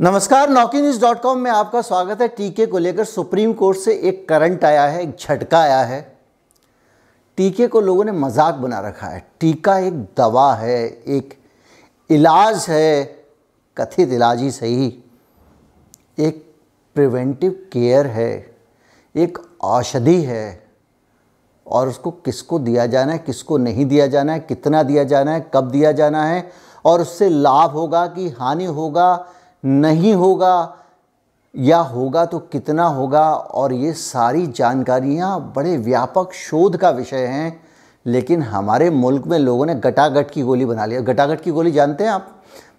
नमस्कार, NaukiNews.com में आपका स्वागत है। टीके को लेकर सुप्रीम कोर्ट से एक करंट आया है, एक झटका आया है। टीके को लोगों ने मजाक बना रखा है। टीका एक दवा है, एक इलाज है, कथित इलाज ही सही, एक प्रिवेंटिव केयर है, एक औषधि है। और उसको किसको दिया जाना है, किसको नहीं दिया जाना है, कितना दिया जाना है, कब दिया जाना है, और उससे लाभ होगा कि हानि होगा, नहीं होगा, या होगा तो कितना होगा। और ये सारी जानकारियाँ बड़े व्यापक शोध का विषय हैं। लेकिन हमारे मुल्क में लोगों ने गटागट की गोली बना लिया। गटागट की गोली जानते हैं आप?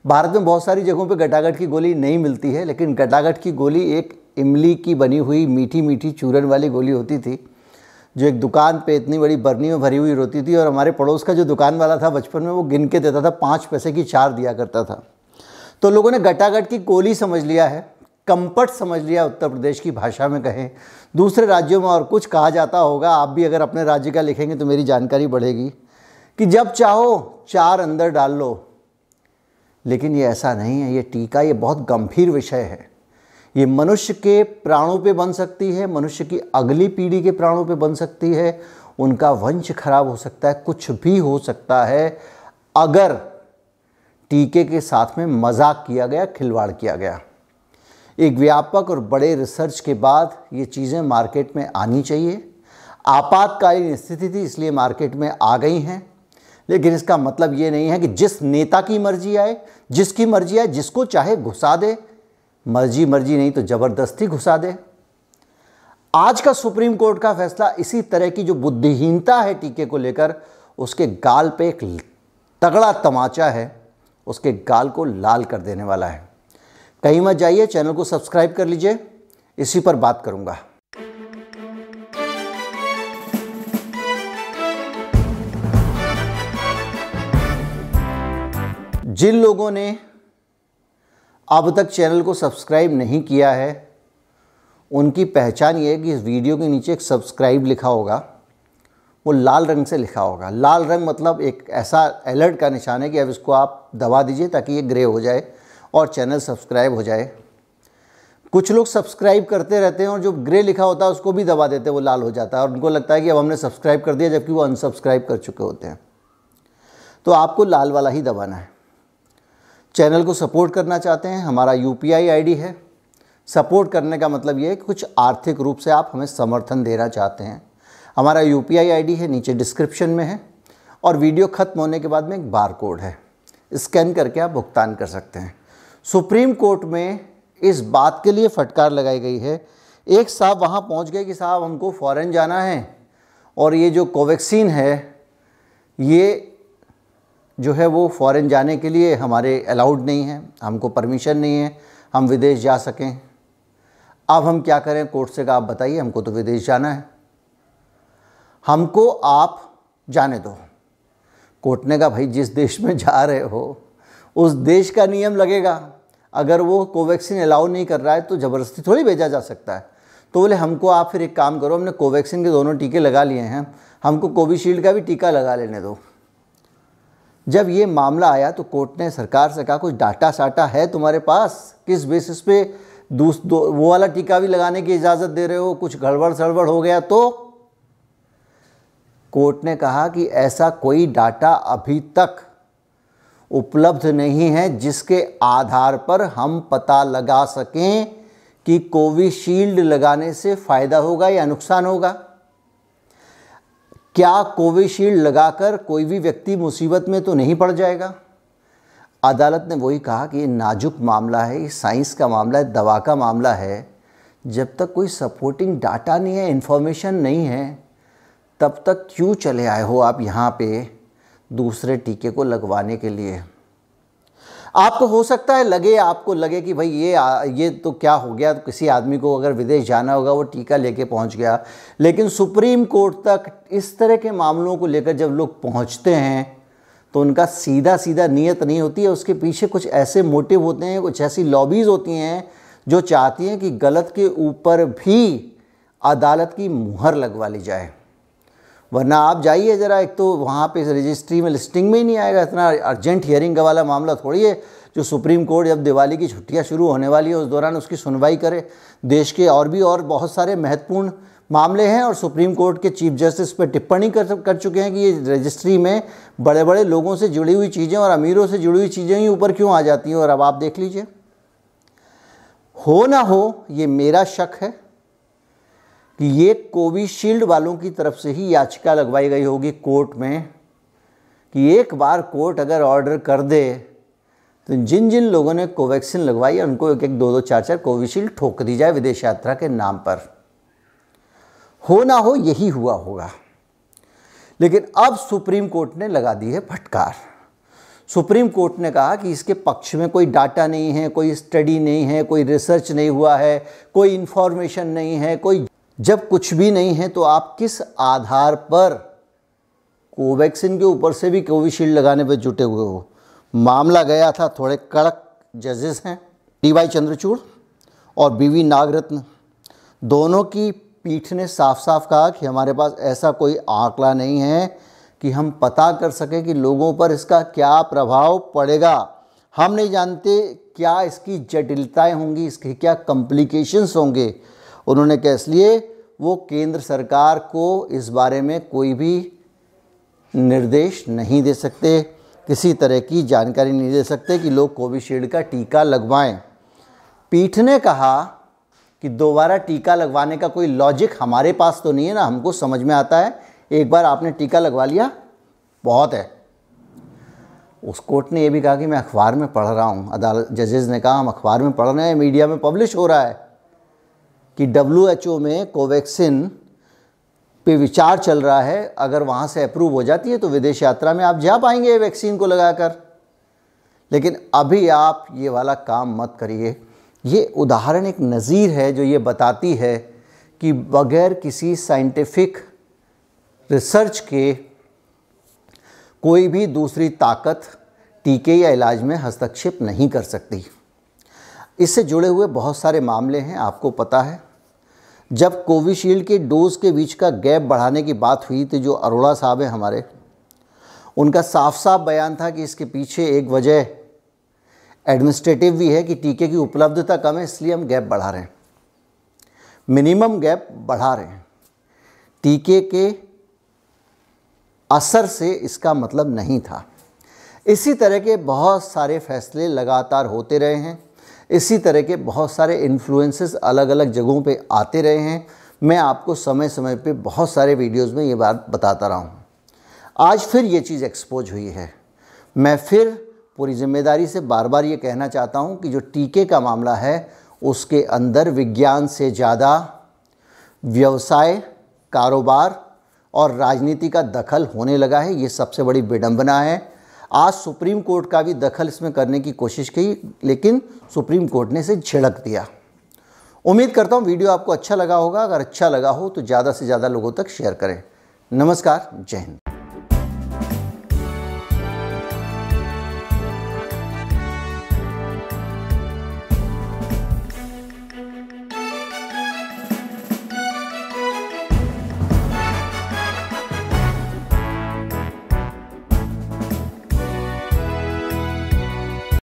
भारत में बहुत सारी जगहों पे गटागट की गोली नहीं मिलती है, लेकिन गटागट की गोली एक इमली की बनी हुई मीठी मीठी चूरन वाली गोली होती थी, जो एक दुकान पे इतनी बड़ी बरनी में भरी हुई होती थी। और हमारे पड़ोस का जो दुकान वाला था, बचपन में वो गिन के देता था, 5 पैसे की 4 दिया करता था। तो लोगों ने गटागट की गोली समझ लिया है, कंपट समझ लिया, उत्तर प्रदेश की भाषा में कहें। दूसरे राज्यों में और कुछ कहा जाता होगा। आप भी अगर अपने राज्य का लिखेंगे तो मेरी जानकारी बढ़ेगी कि जब चाहो 4 अंदर डाल लो। लेकिन ये ऐसा नहीं है। ये टीका, ये बहुत गंभीर विषय है। ये मनुष्य के प्राणों पे बन सकती है, मनुष्य की अगली पीढ़ी के प्राणों पे बन सकती है, उनका वंश खराब हो सकता है, कुछ भी हो सकता है अगर टीके के साथ में मजाक किया गया, खिलवाड़ किया गया। एक व्यापक और बड़े रिसर्च के बाद ये चीज़ें मार्केट में आनी चाहिए। आपातकालीन स्थिति थी, इसलिए मार्केट में आ गई हैं। लेकिन इसका मतलब ये नहीं है कि जिस नेता की मर्जी आए, जिसकी मर्जी आए, जिसको चाहे घुसा दे। मर्जी नहीं तो ज़बरदस्ती घुसा दे। आज का सुप्रीम कोर्ट का फैसला इसी तरह की जो बुद्धिहीनता है टीके को लेकर, उसके गाल पे एक तगड़ा तमाचा है, उसके गाल को लाल कर देने वाला है। कहीं मत जाइए, चैनल को सब्सक्राइब कर लीजिए, इसी पर बात करूंगा। जिन लोगों ने अब तक चैनल को सब्सक्राइब नहीं किया है, उनकी पहचान ये है कि इस वीडियो के नीचे एक सब्सक्राइब लिखा होगा, वो लाल रंग से लिखा होगा। लाल रंग मतलब एक ऐसा अलर्ट का निशान है कि अब इसको आप दबा दीजिए ताकि ये ग्रे हो जाए और चैनल सब्सक्राइब हो जाए। कुछ लोग सब्सक्राइब करते रहते हैं और जो ग्रे लिखा होता है उसको भी दबा देते हैं, वो लाल हो जाता है और उनको लगता है कि अब हमने सब्सक्राइब कर दिया, जबकि वो अनसब्सक्राइब कर चुके होते हैं। तो आपको लाल वाला ही दबाना है। चैनल को सपोर्ट करना चाहते हैं, हमारा UPI ID है। सपोर्ट करने का मतलब ये है कि कुछ आर्थिक रूप से आप हमें समर्थन देना चाहते हैं। हमारा UPI ID है, नीचे डिस्क्रिप्शन में है, और वीडियो ख़त्म होने के बाद में एक बार कोड है, स्कैन करके आप भुगतान कर सकते हैं। सुप्रीम कोर्ट में इस बात के लिए फटकार लगाई गई है। एक साहब वहाँ पहुँच गए कि साहब हमको फ़ॉरेन जाना है और ये जो कोवैक्सीन है, ये जो है वो फ़ॉरेन जाने के लिए हमारे अलाउड नहीं है, हमको परमिशन नहीं है हम विदेश जा सकें। अब हम क्या करें? कोर्ट से कहा आप बताइए, हमको तो विदेश जाना है, हमको आप जाने दो। कोर्ट ने कहा भाई जिस देश में जा रहे हो उस देश का नियम लगेगा। अगर वो कोवैक्सीन अलाउ नहीं कर रहा है तो ज़बरदस्ती थोड़ी भेजा जा सकता है। तो बोले हमको आप फिर एक काम करो, हमने कोवैक्सीन के दोनों टीके लगा लिए हैं, हमको कोविशील्ड का भी टीका लगा लेने दो। जब ये मामला आया तो कोर्ट ने सरकार से कहा कुछ डाटा साटा है तुम्हारे पास, किस बेसिस पे वो वाला टीका भी लगाने की इजाज़त दे रहे हो? कुछ गड़बड़ सड़बड़ हो गया तो? कोर्ट ने कहा कि ऐसा कोई डाटा अभी तक उपलब्ध नहीं है जिसके आधार पर हम पता लगा सकें कि कोविशील्ड लगाने से फ़ायदा होगा या नुकसान होगा। क्या कोविशील्ड लगाकर कोई भी व्यक्ति मुसीबत में तो नहीं पड़ जाएगा? अदालत ने वही कहा कि ये नाजुक मामला है, ये साइंस का मामला है, दवा का मामला है। जब तक कोई सपोर्टिंग डाटा नहीं है, इन्फॉर्मेशन नहीं है, तब तक क्यों चले आए हो आप यहाँ पे दूसरे टीके को लगवाने के लिए? आपको हो सकता है आपको लगे कि भाई ये तो क्या हो गया, तो किसी आदमी को अगर विदेश जाना होगा वो टीका लेके पहुँच गया। लेकिन सुप्रीम कोर्ट तक इस तरह के मामलों को लेकर जब लोग पहुँचते हैं तो उनका सीधा नीयत नहीं होती है, उसके पीछे कुछ ऐसे मोटिव होते हैं, कुछ ऐसी लॉबीज़ होती हैं जो चाहती हैं कि गलत के ऊपर भी अदालत की मुहर लगवा ली जाए। वरना आप जाइए ज़रा, एक तो वहाँ पे रजिस्ट्री में लिस्टिंग में ही नहीं आएगा। इतना अर्जेंट हियरिंग का वाला मामला थोड़ी है जो सुप्रीम कोर्ट जब दिवाली की छुट्टियां शुरू होने वाली है उस दौरान उसकी सुनवाई करे। देश के और बहुत सारे महत्वपूर्ण मामले हैं और सुप्रीम कोर्ट के चीफ जस्टिस पर टिप्पणी कर चुके हैं कि ये रजिस्ट्री में बड़े बड़े लोगों से जुड़ी हुई चीज़ें और अमीरों से जुड़ी हुई चीज़ें ही ऊपर क्यों आ जाती हैं। और अब आप देख लीजिए, हो ना हो ये मेरा शक है कि ये कोविशील्ड वालों की तरफ से ही याचिका लगवाई गई होगी कोर्ट में कि एक बार कोर्ट अगर ऑर्डर कर दे तो जिन जिन लोगों ने कोवैक्सीन लगवाई है उनको एक एक 2-2 4-4 कोविशील्ड ठोक दी जाए विदेश यात्रा के नाम पर। हो ना हो यही हुआ होगा। लेकिन अब सुप्रीम कोर्ट ने लगा दी है फटकार। सुप्रीम कोर्ट ने कहा कि इसके पक्ष में कोई डाटा नहीं है, कोई स्टडी नहीं है, कोई रिसर्च नहीं हुआ है, कोई इन्फॉर्मेशन नहीं है, जब कुछ भी नहीं है तो आप किस आधार पर कोवैक्सीन के ऊपर से भी कोविशील्ड लगाने पर जुटे हुए हो। मामला गया था, थोड़े कड़क जजेस हैं, डी.वाई. चंद्रचूड़ और बी.वी. नागरत्न, दोनों की पीठ ने साफ साफ कहा कि हमारे पास ऐसा कोई आंकड़ा नहीं है कि हम पता कर सकें कि लोगों पर इसका क्या प्रभाव पड़ेगा। हम नहीं जानते क्या इसकी जटिलताएं होंगी, इसके क्या कॉम्प्लिकेशंस होंगे। उन्होंने कहा इसलिए वो केंद्र सरकार को इस बारे में कोई भी निर्देश नहीं दे सकते, किसी तरह की जानकारी नहीं दे सकते कि लोग कोविशील्ड का टीका लगवाएं। पीठ ने कहा कि दोबारा टीका लगवाने का कोई लॉजिक हमारे पास तो नहीं है ना, हमको समझ में आता है एक बार आपने टीका लगवा लिया बहुत है। उस कोर्ट ने यह भी कहा कि मैं अखबार में पढ़ रहा हूँ, अदालत जजेस ने कहा हम अखबार में पढ़ रहे हैं, मीडिया में पब्लिश हो रहा है कि WHO में कोवैक्सीन पे विचार चल रहा है, अगर वहाँ से अप्रूव हो जाती है तो विदेश यात्रा में आप जा पाएंगे वैक्सीन को लगाकर। लेकिन अभी आप ये वाला काम मत करिए। ये उदाहरण एक नज़ीर है जो ये बताती है कि बगैर किसी साइंटिफिक रिसर्च के कोई भी दूसरी ताकत टीके या इलाज में हस्तक्षेप नहीं कर सकती। इससे जुड़े हुए बहुत सारे मामले हैं, आपको पता है। जब कोविशील्ड के डोज के बीच का गैप बढ़ाने की बात हुई तो जो अरोड़ा साहब हैं हमारे, उनका साफ साफ बयान था कि इसके पीछे एक वजह एडमिनिस्ट्रेटिव भी है कि टीके की उपलब्धता कम है इसलिए हम गैप बढ़ा रहे हैं, मिनिमम गैप बढ़ा रहे हैं। टीके के असर से इसका मतलब नहीं था। इसी तरह के बहुत सारे फैसले लगातार होते रहे हैं, इसी तरह के बहुत सारे इन्फ्लुएंसेस अलग अलग जगहों पे आते रहे हैं। मैं आपको समय समय पे बहुत सारे वीडियोस में ये बात बताता रहा हूँ। आज फिर ये चीज़ एक्सपोज हुई है। मैं फिर पूरी जिम्मेदारी से बार बार ये कहना चाहता हूँ कि जो टीके का मामला है उसके अंदर विज्ञान से ज़्यादा व्यवसाय, कारोबार और राजनीति का दखल होने लगा है। ये सबसे बड़ी विडंबना है। आज सुप्रीम कोर्ट का भी दखल इसमें करने की कोशिश की, लेकिन सुप्रीम कोर्ट ने इसे झिड़क दिया। उम्मीद करता हूँ वीडियो आपको अच्छा लगा होगा। अगर अच्छा लगा हो तो ज़्यादा से ज़्यादा लोगों तक शेयर करें। नमस्कार, जय हिंद।